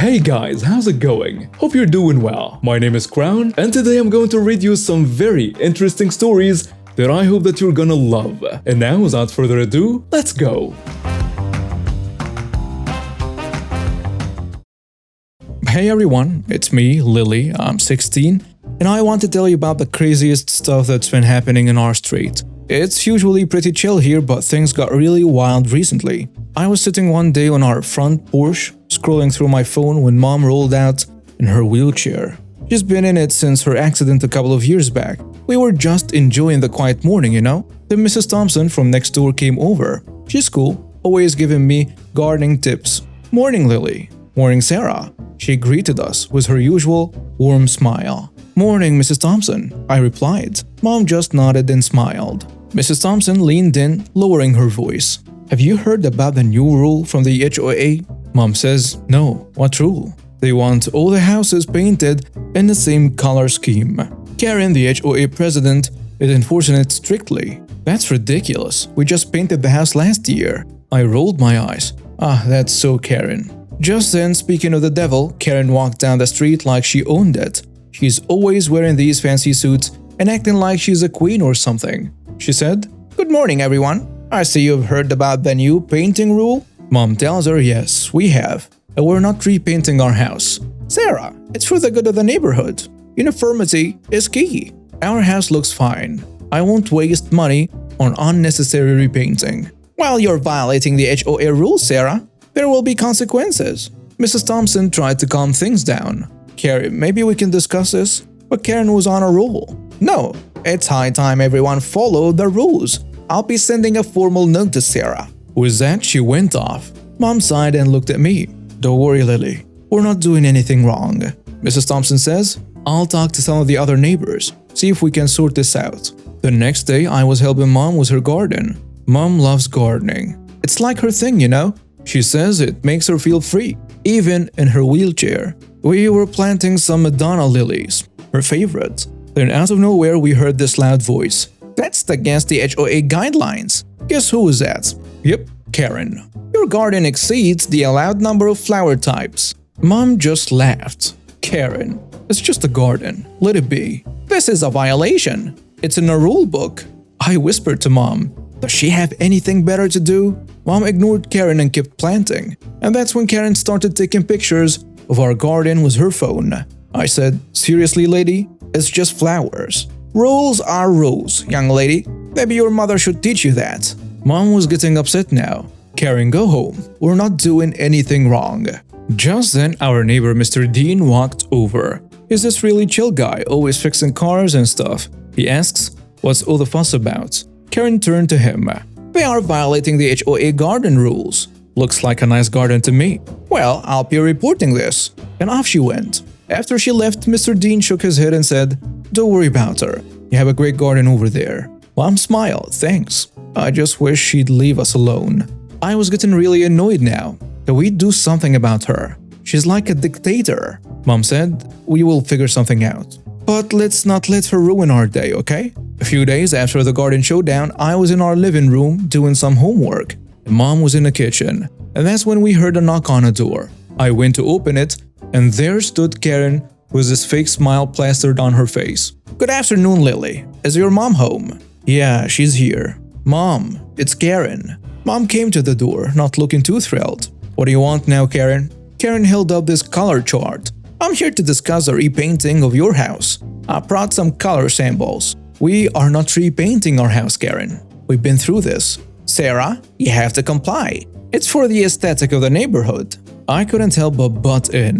Hey guys, how's it going? Hope you're doing well. My name is Crown, and today I'm going to read you some very interesting stories that I hope that you're gonna love. And now, without further ado, let's go! Hey everyone, it's me, Lily, I'm 16, and I want to tell you about the craziest stuff that's been happening in our street. It's usually pretty chill here, but things got really wild recently. I was sitting one day on our front porch, scrolling through my phone when Mom rolled out in her wheelchair. She's been in it since her accident a couple of years back. We were just enjoying the quiet morning, you know? Then Mrs. Thompson from next door came over. She's cool, always giving me gardening tips. "Morning, Lily." "Morning, Sarah." She greeted us with her usual warm smile. "Morning, Mrs. Thompson," I replied. Mom just nodded and smiled. Mrs. Thompson leaned in, lowering her voice. "Have you heard about the new rule from the HOA?" Mom says, "No, what rule?" "They want all the houses painted in the same color scheme. Karen, the HOA president, is enforcing it strictly." "That's ridiculous. We just painted the house last year." I rolled my eyes. That's so Karen. Just then, speaking of the devil, Karen walked down the street like she owned it. She's always wearing these fancy suits and acting like she's a queen or something. She said, "Good morning, everyone. I see you've heard about the new painting rule." Mom tells her, "Yes, we have. And we're not repainting our house." "Sarah, it's for the good of the neighborhood. Uniformity is key. Our house looks fine. I won't waste money on unnecessary repainting." "While you're violating the HOA rules, Sarah, there will be consequences." Mrs. Thompson tried to calm things down. "Karen, maybe we can discuss this?" But Karen was on a roll. "No, it's high time everyone followed the rules. I'll be sending a formal notice, Sarah." With that, she went off. Mom sighed and looked at me. "Don't worry, Lily. We're not doing anything wrong." Mrs. Thompson says, "I'll talk to some of the other neighbors, see if we can sort this out." The next day, I was helping Mom with her garden. Mom loves gardening. It's like her thing, you know? She says it makes her feel free, even in her wheelchair. We were planting some Madonna lilies, her favorite. Then out of nowhere, we heard this loud voice. "That's against the HOA guidelines." Guess who was that? Yep, Karen. "Your garden exceeds the allowed number of flower types." Mom just laughed. "Karen, it's just a garden. Let it be." "This is a violation. It's in a rule book." I whispered to Mom. Does she have anything better to do? Mom ignored Karen and kept planting. And that's when Karen started taking pictures of our garden with her phone. I said, "Seriously, lady? It's just flowers." "Rules are rules, young lady. Maybe your mother should teach you that." Mom was getting upset now. "Karen, go home. We're not doing anything wrong." Just then, our neighbor Mr. Dean walked over. He's this really chill guy, always fixing cars and stuff. He asks, "What's all the fuss about?" Karen turned to him. "They are violating the HOA garden rules." "Looks like a nice garden to me." "Well, I'll be reporting this." And off she went. After she left, Mr. Dean shook his head and said, "Don't worry about her. You have a great garden over there." Mom smiled, "Thanks. I just wish she'd leave us alone." I was getting really annoyed now. Can we do something about her? She's like a dictator. Mom said, "We will figure something out. But let's not let her ruin our day, okay?" A few days after the garden showdown, I was in our living room doing some homework. Mom was in the kitchen, and that's when we heard a knock on the door. I went to open it, and there stood Karen with this fake smile plastered on her face. "Good afternoon, Lily. Is your mom home?" "Yeah, she's here." "Mom, it's Karen." Mom came to the door, not looking too thrilled. "What do you want now, Karen?" Karen held up this color chart. "I'm here to discuss a repainting of your house. I brought some color samples." "We are not repainting our house, Karen. We've been through this." "Sarah, you have to comply. It's for the aesthetic of the neighborhood." I couldn't help but butt in.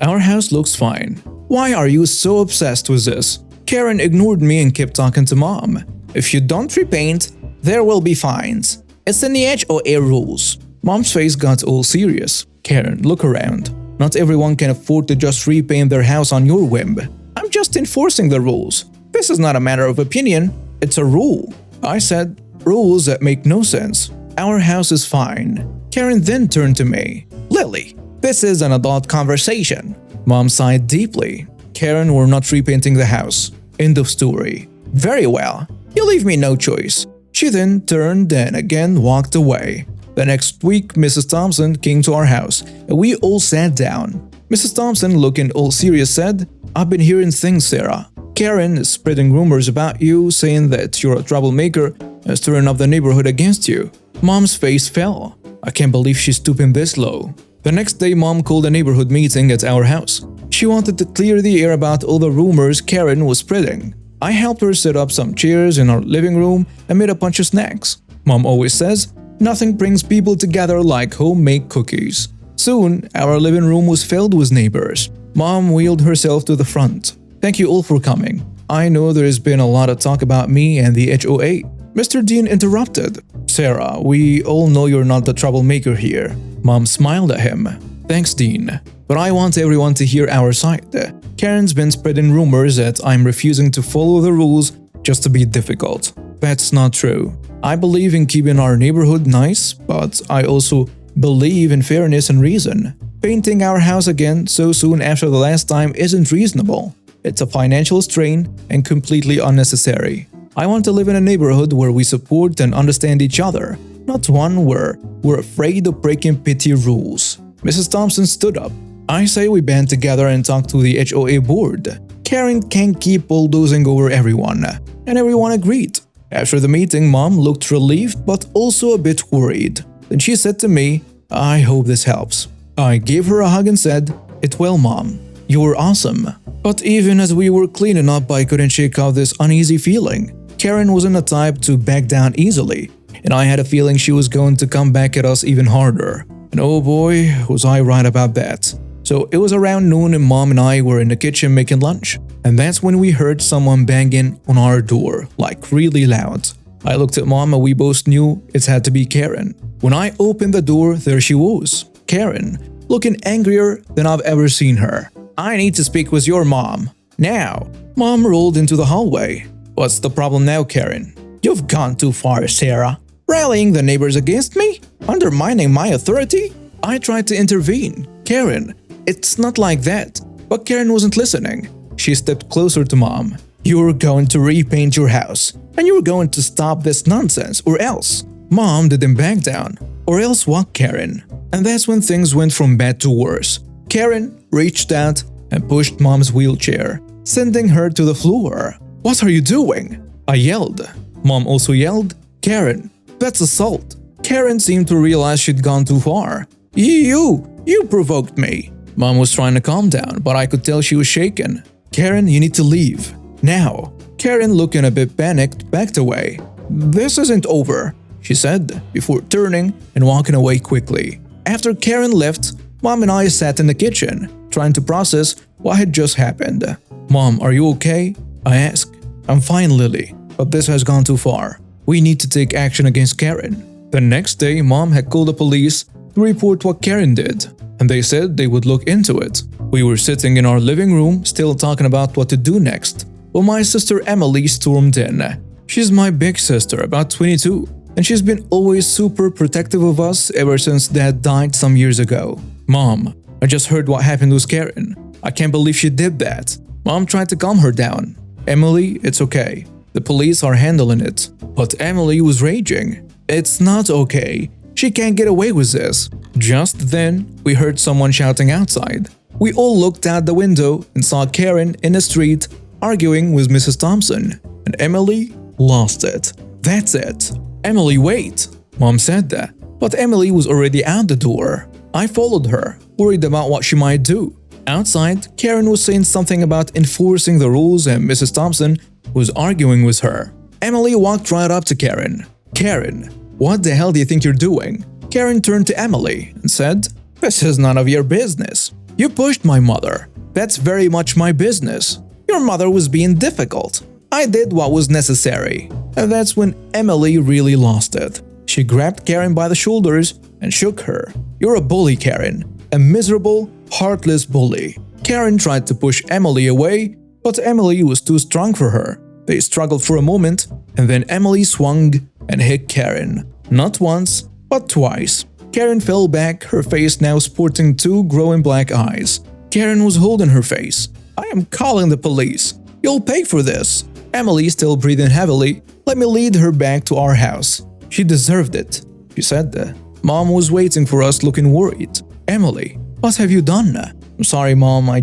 "Our house looks fine. Why are you so obsessed with this?" Karen ignored me and kept talking to Mom. "If you don't repaint, there will be fines. It's in the HOA rules." Mom's face got all serious. "Karen, look around. Not everyone can afford to just repaint their house on your whim. I'm just enforcing the rules. This is not a matter of opinion. It's a rule." I said, "Rules that make no sense. Our house is fine." Karen then turned to me. "Lily, this is an adult conversation." Mom sighed deeply. "Karen, we're not repainting the house. End of story." "Very well. You leave me no choice." She then turned and again walked away. The next week, Mrs. Thompson came to our house, and we all sat down. Mrs. Thompson, looking all serious, said, "I've been hearing things, Sarah. Karen is spreading rumors about you, saying that you're a troublemaker and stirring up the neighborhood against you." Mom's face fell. I can't believe she's stooping this low. The next day, Mom called a neighborhood meeting at our house. She wanted to clear the air about all the rumors Karen was spreading. I helped her set up some chairs in our living room and made a bunch of snacks. Mom always says, nothing brings people together like homemade cookies. Soon, our living room was filled with neighbors. Mom wheeled herself to the front. "Thank you all for coming. I know there has been a lot of talk about me and the HOA." Mr. Dean interrupted. "Sarah, we all know you're not the troublemaker here." Mom smiled at him. "Thanks, Dean. But I want everyone to hear our side. Karen's been spreading rumors that I'm refusing to follow the rules just to be difficult. That's not true. I believe in keeping our neighborhood nice, but I also believe in fairness and reason. Painting our house again so soon after the last time isn't reasonable. It's a financial strain and completely unnecessary. I want to live in a neighborhood where we support and understand each other, not one where we're afraid of breaking petty rules." Mrs. Thompson stood up. "I say we band together and talk to the HOA board. Karen can't keep bulldozing over everyone." And everyone agreed. After the meeting, Mom looked relieved but also a bit worried. Then she said to me, "I hope this helps." I gave her a hug and said, "It will, Mom. You were awesome." But even as we were cleaning up, I couldn't shake off this uneasy feeling. Karen wasn't the type to back down easily, and I had a feeling she was going to come back at us even harder. And oh boy, was I right about that. So it was around noon and Mom and I were in the kitchen making lunch, and that's when we heard someone banging on our door, like really loud. I looked at Mom and we both knew it had to be Karen. When I opened the door, there she was, Karen, looking angrier than I've ever seen her. "I need to speak with your mom. Now." Mom rolled into the hallway. "What's the problem now, Karen?" "You've gone too far, Sarah. Rallying the neighbors against me? Undermining my authority?" I tried to intervene. "Karen, it's not like that." But Karen wasn't listening. She stepped closer to Mom. "You're going to repaint your house, and you're going to stop this nonsense, or else." Mom didn't back down. "Or else what, Karen?" And that's when things went from bad to worse. Karen reached out and pushed Mom's wheelchair, sending her to the floor. "What are you doing?" I yelled. Mom also yelled, "Karen, that's assault." Karen seemed to realize she'd gone too far. You provoked me." Mom was trying to calm down, but I could tell she was shaken. "Karen, you need to leave. Now." Karen, looking a bit panicked, backed away. "This isn't over," she said, before turning and walking away quickly. After Karen left, Mom and I sat in the kitchen, trying to process what had just happened. "Mom, are you okay?" I asked. "I'm fine, Lily, but this has gone too far. We need to take action against Karen." The next day, Mom had called the police to report what Karen did, and they said they would look into it. We were sitting in our living room, still talking about what to do next, when my sister Emily stormed in. She's my big sister, about 22, and she's been always super protective of us ever since Dad died some years ago. "Mom, I just heard what happened with Karen. I can't believe she did that." Mom tried to calm her down. "Emily, it's okay. The police are handling it." But Emily was raging. "It's not okay. She can't get away with this." Just then, we heard someone shouting outside. We all looked out the window and saw Karen in the street arguing with Mrs. Thompson, and Emily lost it. "That's it." "Emily, wait." Mom said that, but Emily was already out the door. I followed her, worried about what she might do. Outside, Karen was saying something about enforcing the rules and Mrs. Thompson was arguing with her. Emily walked right up to Karen. "Karen, what the hell do you think you're doing?" Karen turned to Emily and said, "This is none of your business. You pushed my mother. That's very much my business. Your mother was being difficult. I did what was necessary." And that's when Emily really lost it. She grabbed Karen by the shoulders and shook her. "You're a bully, Karen. A miserable, heartless bully." Karen tried to push Emily away, but Emily was too strong for her. They struggled for a moment, and then Emily swung and hit Karen. Not once, but twice. Karen fell back, her face now sporting two growing black eyes. Karen was holding her face. "I am calling the police. You'll pay for this." Emily, still breathing heavily, let me lead her back to our house. "She deserved it," she said. Mom was waiting for us, looking worried. "Emily, what have you done?" "I'm sorry, Mom, I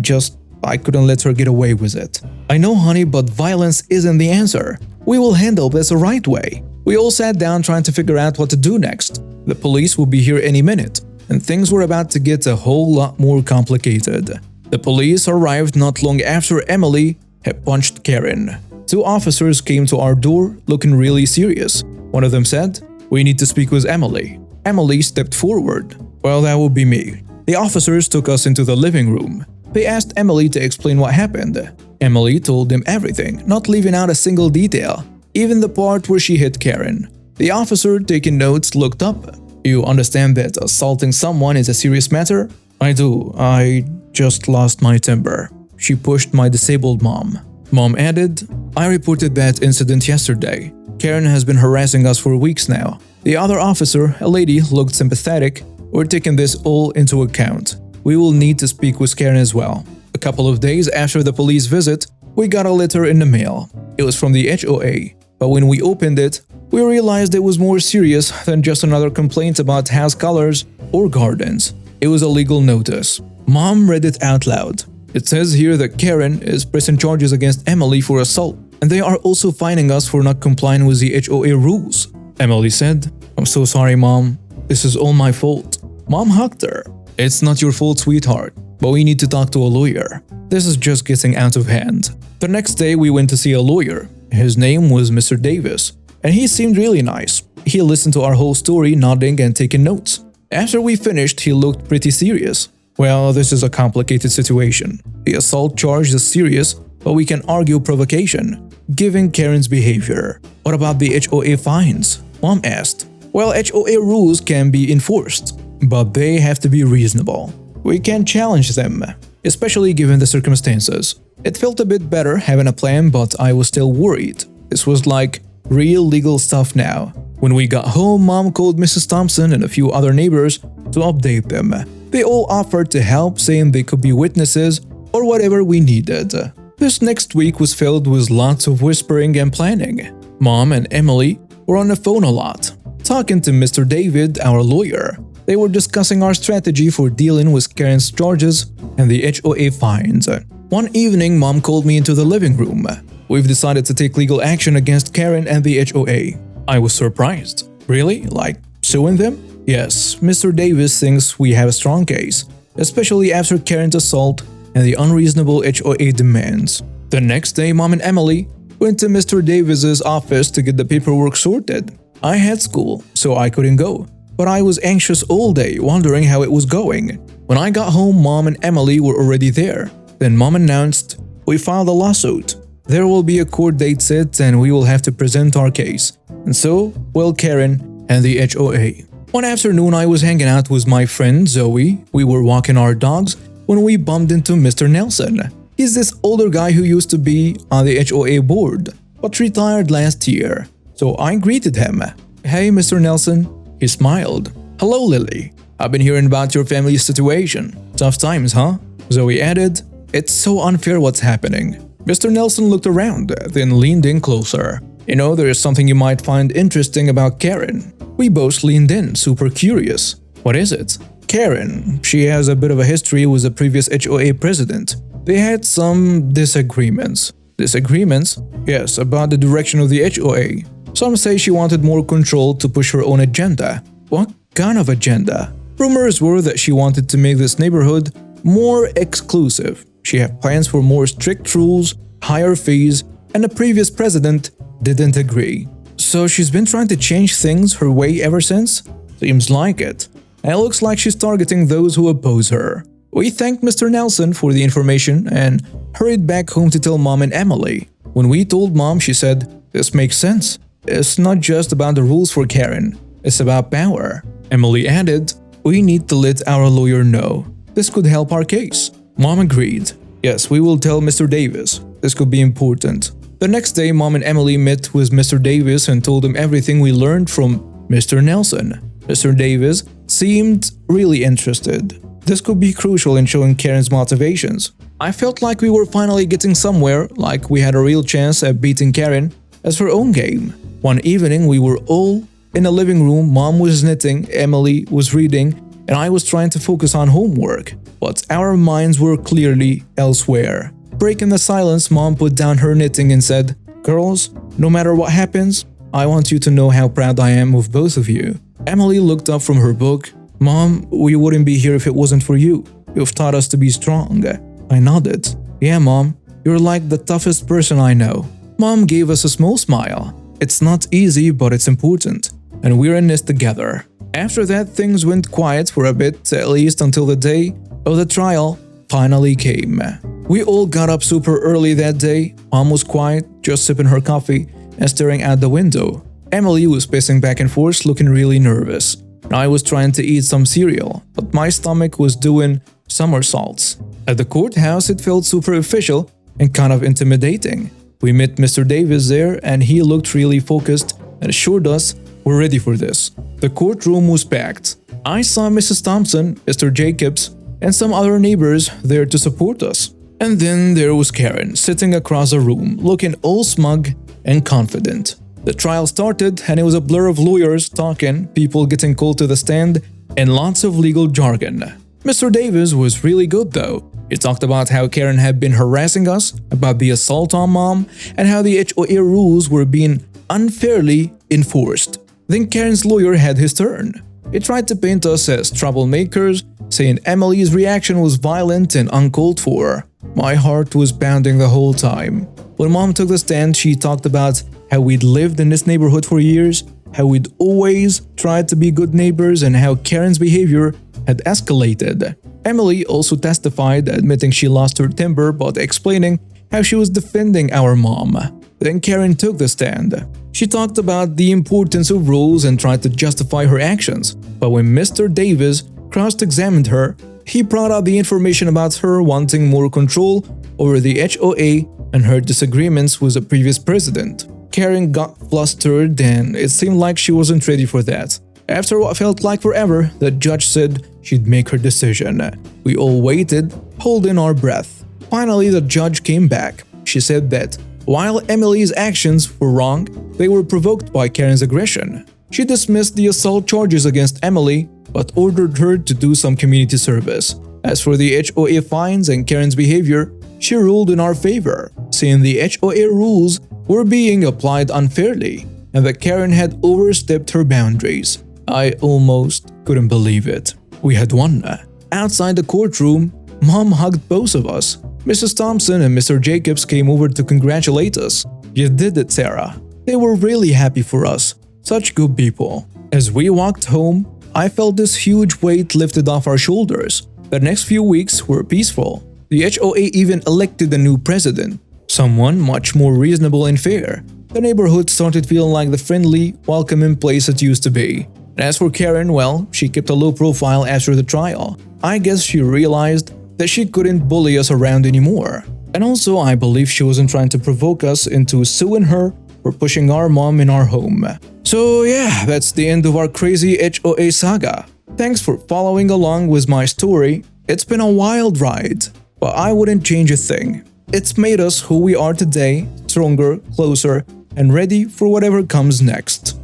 couldn't let her get away with it." "I know, honey, but violence isn't the answer. We will handle this the right way." We all sat down trying to figure out what to do next. The police will be here any minute, and things were about to get a whole lot more complicated. The police arrived not long after Emily had punched Karen. Two officers came to our door looking really serious. One of them said, "We need to speak with Emily." Emily stepped forward. "Well, that would be me." The officers took us into the living room. They asked Emily to explain what happened. Emily told them everything, not leaving out a single detail, even the part where she hit Karen. The officer taking notes looked up. "You understand that assaulting someone is a serious matter?" "I do. I just lost my temper. She pushed my disabled mom." Mom added, "I reported that incident yesterday. Karen has been harassing us for weeks now." The other officer, a lady, looked sympathetic. "We're taking this all into account. We will need to speak with Karen as well." A couple of days after the police visit, we got a letter in the mail. It was from the HOA, but when we opened it, we realized it was more serious than just another complaint about house colors or gardens. It was a legal notice. Mom read it out loud. It says here that Karen is pressing charges against Emily for assault, and they are also fining us for not complying with the HOA rules. Emily said, "I'm so sorry, Mom. This is all my fault." Mom hugged her. "It's not your fault, sweetheart, but we need to talk to a lawyer. This is just getting out of hand." The next day, we went to see a lawyer. His name was Mr. Davis, and he seemed really nice. He listened to our whole story, nodding and taking notes. After we finished, he looked pretty serious. "Well, this is a complicated situation. The assault charge is serious, but we can argue provocation, given Karen's behavior." "What about the HOA fines?" Mom asked. "Well, HOA rules can be enforced, but they have to be reasonable. We can challenge them, especially given the circumstances." It felt a bit better having a plan, but I was still worried. This was like real legal stuff now. When we got home, Mom called Mrs. Thompson and a few other neighbors to update them. They all offered to help, saying they could be witnesses or whatever we needed. This next week was filled with lots of whispering and planning. Mom and Emily were on the phone a lot, talking to Mr. David, our lawyer. They were discussing our strategy for dealing with Karen's charges and the HOA fines. One evening, Mom called me into the living room. "We've decided to take legal action against Karen and the HOA." I was surprised. "Really? Like suing them?" "Yes, Mr. Davis thinks we have a strong case, especially after Karen's assault and the unreasonable HOA demands." The next day, Mom and Emily went to Mr. Davis's office to get the paperwork sorted. I had school, so I couldn't go, but I was anxious all day, wondering how it was going. When I got home, Mom and Emily were already there. Then Mom announced, "We filed a lawsuit. There will be a court date set and we will have to present our case. And so will Karen and the HOA." One afternoon, I was hanging out with my friend Zoe. We were walking our dogs when we bumped into Mr. Nelson. He's this older guy who used to be on the HOA board, but retired last year. So I greeted him. "Hey, Mr. Nelson." He smiled. "Hello, Lily. I've been hearing about your family's situation. Tough times, huh?" Zoe added, "It's so unfair what's happening." Mr. Nelson looked around, then leaned in closer. "You know, there is something you might find interesting about Karen." We both leaned in, super curious. "What is it?" "Karen, she has a bit of a history with the previous HOA president. They had some disagreements." "Disagreements?" "Yes, about the direction of the HOA. Some say she wanted more control to push her own agenda." "What kind of agenda?" "Rumors were that she wanted to make this neighborhood more exclusive. She had plans for more strict rules, higher fees, and the previous president didn't agree." "So she's been trying to change things her way ever since?" "Seems like it. And it looks like she's targeting those who oppose her." We thanked Mr. Nelson for the information and hurried back home to tell Mom and Emily. When we told Mom, she said, "This makes sense. It's not just about the rules for Karen, it's about power." Emily added, "We need to let our lawyer know. This could help our case." Mom agreed. "Yes, we will tell Mr. Davis. This could be important." The next day, Mom and Emily met with Mr. Davis and told him everything we learned from Mr. Nelson. Mr. Davis seemed really interested. This could be crucial in showing Karen's motivations. I felt like we were finally getting somewhere, like we had a real chance at beating Karen as her own game. One evening, we were all in a living room. Mom was knitting, Emily was reading, and I was trying to focus on homework, but our minds were clearly elsewhere. Breaking the silence, Mom put down her knitting and said, "Girls, no matter what happens, I want you to know how proud I am of both of you." Emily looked up from her book. "Mom, we wouldn't be here if it wasn't for you. You've taught us to be strong." I nodded. "Yeah, Mom, you're like the toughest person I know." Mom gave us a small smile. "It's not easy, but it's important, and we're in this together." After that, things went quiet for a bit, at least until the day of the trial finally came. We all got up super early that day. Mom was quiet, just sipping her coffee and staring out the window. Emily was pacing back and forth, looking really nervous. And I was trying to eat some cereal, but my stomach was doing somersaults. At the courthouse, it felt super official and kind of intimidating. We met Mr. Davis there, and he looked really focused and assured us we're ready for this. The courtroom was packed. I saw Mrs. Thompson, Mr. Jacobs, and some other neighbors there to support us. And then there was Karen, sitting across the room, looking all smug and confident. The trial started, and it was a blur of lawyers talking, people getting called to the stand, and lots of legal jargon. Mr. Davis was really good though. He talked about how Karen had been harassing us, about the assault on Mom, and how the HOA rules were being unfairly enforced. Then Karen's lawyer had his turn. He tried to paint us as troublemakers, saying Emily's reaction was violent and uncalled for. My heart was pounding the whole time. When Mom took the stand, she talked about how we'd lived in this neighborhood for years, how we'd always tried to be good neighbors, and how Karen's behavior had escalated. Emily also testified, admitting she lost her temper but explaining how she was defending our mom. Then Karen took the stand. She talked about the importance of rules and tried to justify her actions, but when Mr. Davis cross-examined her, he brought out the information about her wanting more control over the HOA and her disagreements with the previous president. Karen got flustered, and it seemed like she wasn't ready for that. After what felt like forever, the judge said she'd make her decision. We all waited, holding our breath. Finally, the judge came back. She said that while Emily's actions were wrong, they were provoked by Karen's aggression. She dismissed the assault charges against Emily, but ordered her to do some community service. As for the HOA fines and Karen's behavior, she ruled in our favor, saying the HOA rules were being applied unfairly and that Karen had overstepped her boundaries. I almost couldn't believe it. We had won. Outside the courtroom, Mom hugged both of us. Mrs. Thompson and Mr. Jacobs came over to congratulate us. "You did it, Sarah." They were really happy for us. Such good people. As we walked home, I felt this huge weight lifted off our shoulders. The next few weeks were peaceful. The HOA even elected a new president, someone much more reasonable and fair. The neighborhood started feeling like the friendly, welcoming place it used to be. And as for Karen, well, she kept a low profile after the trial. I guess she realized that she couldn't bully us around anymore. And also, I believe she wasn't trying to provoke us into suing her for pushing our mom in our home. So yeah, that's the end of our crazy HOA saga. Thanks for following along with my story. It's been a wild ride, but I wouldn't change a thing. It's made us who we are today, stronger, closer, and ready for whatever comes next.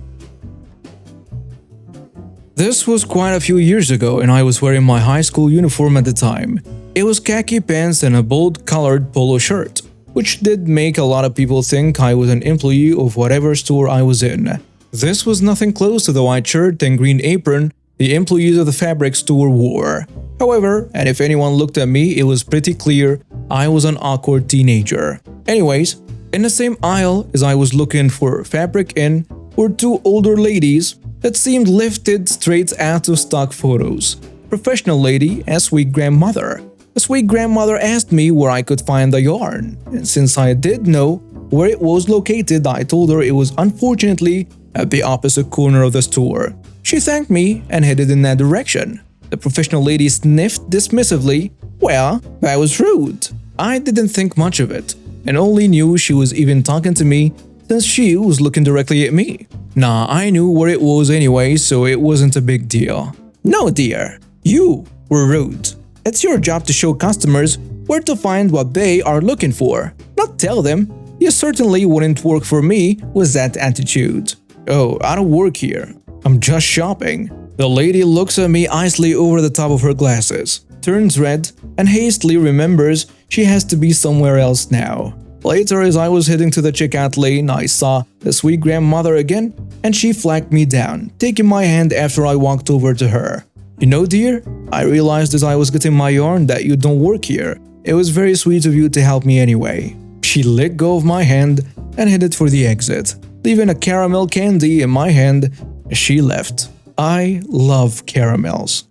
This was quite a few years ago, and I was wearing my high school uniform at the time. It was khaki pants and a bold-colored polo shirt, which did make a lot of people think I was an employee of whatever store I was in. This was nothing close to the white shirt and green apron the employees of the fabric store wore. However, and if anyone looked at me, it was pretty clear I was an awkward teenager. Anyways, in the same aisle as I was looking for fabric in were two older ladies that seemed lifted straight out of stock photos. Professional lady and sweet grandmother. The sweet grandmother asked me where I could find the yarn, and since I did know where it was located, I told her it was unfortunately at the opposite corner of the store. She thanked me and headed in that direction. The professional lady sniffed dismissively. Well, that was rude. I didn't think much of it, and only knew she was even talking to me since she was looking directly at me. Nah, I knew where it was anyway, so it wasn't a big deal. No, dear, you were rude. It's your job to show customers where to find what they are looking for, not tell them. You certainly wouldn't work for me with that attitude. Oh, I don't work here. I'm just shopping. The lady looks at me icily over the top of her glasses, turns red, and hastily remembers she has to be somewhere else now. Later, as I was heading to the checkout lane, I saw the sweet grandmother again, and she flagged me down, taking my hand after I walked over to her. "You know, dear, I realized as I was getting my yarn that you don't work here. It was very sweet of you to help me anyway." She let go of my hand and headed for the exit, leaving a caramel candy in my hand as she left. I love caramels.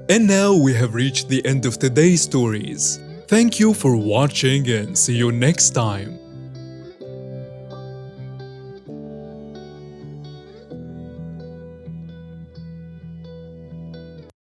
And now we have reached the end of today's stories. Thank you for watching and see you next time.